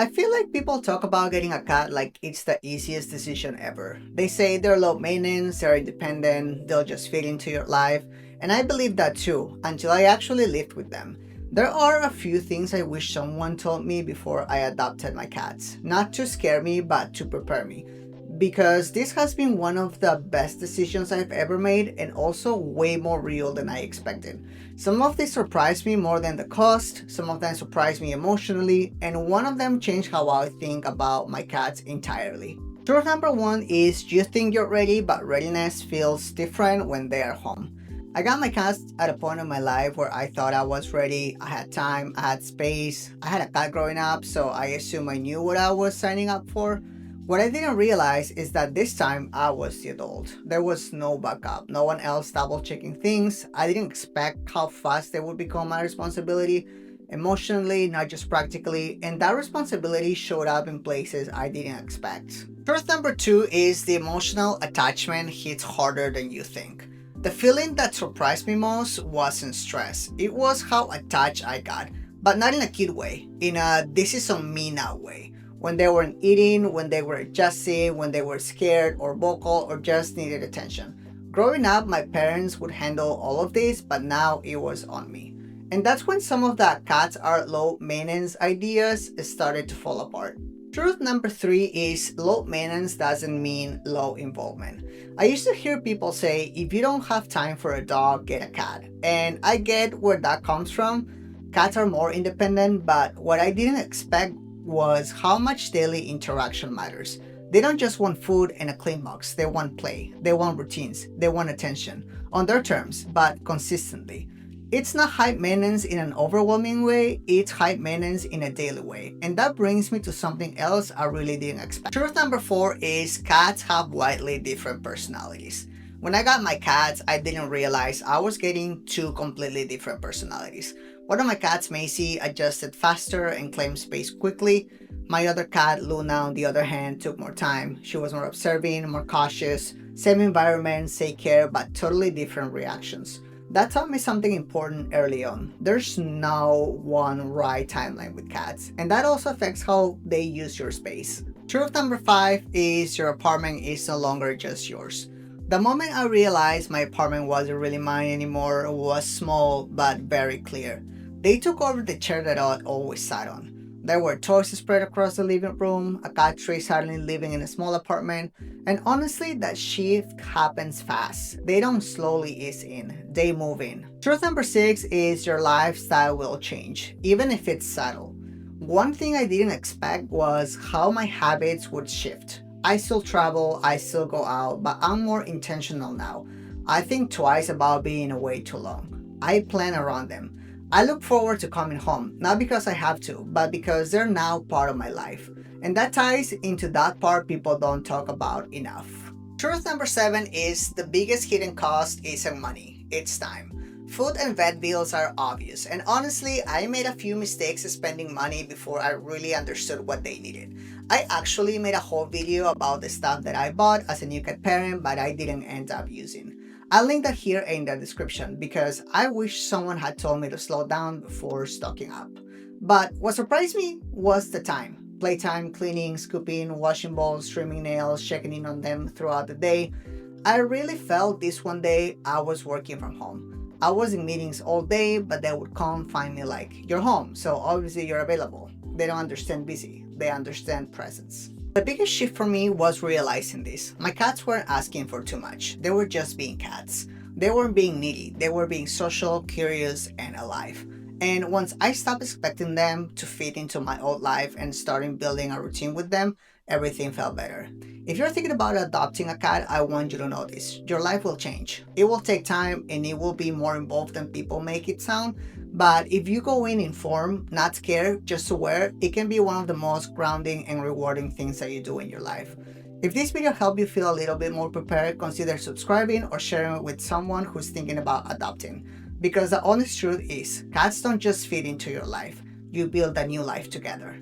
I feel like people talk about getting a cat like it's the easiest decision ever. They say they're low maintenance, they're independent, they'll just fit into your life, and I believe that too, until I actually lived with them. There are a few things I wish someone told me before I adopted my cats. Not to scare me, but to prepare me. Because this has been one of the best decisions I've ever made and also way more real than I expected. Some of these surprised me more than the cost, some of them surprised me emotionally, and one of them changed how I think about my cats entirely. Truth number one is you think you're ready, but readiness feels different when they are home. I got my cats at a point in my life where I thought I was ready. I had time, I had space, I had a cat growing up, so I assumed I knew what I was signing up for. What I didn't realize is that this time I was the adult. There was no backup, no one else double checking things. I didn't expect how fast they would become my responsibility, emotionally, not just practically, and that responsibility showed up in places I didn't expect. Truth number two is the emotional attachment hits harder than you think. The feeling that surprised me most wasn't stress, it was how attached I got, but not in a cute way, in a this is on me now way. When they weren't eating, when they were adjusting, when they were scared or vocal or just needed attention. Growing up, my parents would handle all of this, but now it was on me. And that's when some of the cats are low maintenance ideas started to fall apart. Truth number three is low maintenance doesn't mean low involvement. I used to hear people say, if you don't have time for a dog, get a cat. And I get where that comes from. Cats are more independent, but what I didn't expect was how much daily interaction matters. They don't just want food and a clean box, they want play, they want routines, they want attention, on their terms, but consistently. It's not high maintenance in an overwhelming way, it's high maintenance in a daily way. And that brings me to something else I really didn't expect. Truth number four is cats have widely different personalities. When I got my cats, I didn't realize I was getting two completely different personalities. One of my cats, Maisy, adjusted faster and claimed space quickly. My other cat, Luna, on the other hand, took more time. She was more observing, more cautious, same environment, same care, but totally different reactions. That taught me something important early on. There's no one right timeline with cats, and that also affects how they use your space. Truth number five is your apartment is no longer just yours. The moment I realized my apartment wasn't really mine anymore was small but very clear. They took over the chair that I always sat on. There were toys spread across the living room, a cat tree suddenly living in a small apartment, and honestly that shift happens fast. They don't slowly ease in, they move in. Truth number six is your lifestyle will change, even if it's subtle. One thing I didn't expect was how my habits would shift. I still travel, I still go out, but I'm more intentional now. I think twice about being away too long. I plan around them. I look forward to coming home, not because I have to, but because they're now part of my life. And that ties into that part people don't talk about enough. Truth number seven is the biggest hidden cost isn't money, it's time. Food and vet bills are obvious, and honestly, I made a few mistakes spending money before I really understood what they needed. I actually made a whole video about the stuff that I bought as a new cat parent, but I didn't end up using. I'll link that here in the description because I wish someone had told me to slow down before stocking up. But what surprised me was the time. Playtime, cleaning, scooping, washing bowls, trimming nails, checking in on them throughout the day. I really felt this one day I was working from home. I was in meetings all day, but they would come find me like, you're home, so obviously you're available. They don't understand busy, they understand presence. The biggest shift for me was realizing this. My cats weren't asking for too much. They were just being cats. They weren't being needy. They were being social, curious, and alive. And once I stopped expecting them to fit into my old life and started building a routine with them, everything felt better. If you're thinking about adopting a cat, I want you to know this. Your life will change. It will take time and it will be more involved than people make it sound. But if you go in informed, not scared, just aware, it can be one of the most grounding and rewarding things that you do in your life. If this video helped you feel a little bit more prepared, consider subscribing or sharing it with someone who's thinking about adopting. Because the honest truth is, cats don't just fit into your life, you build a new life together.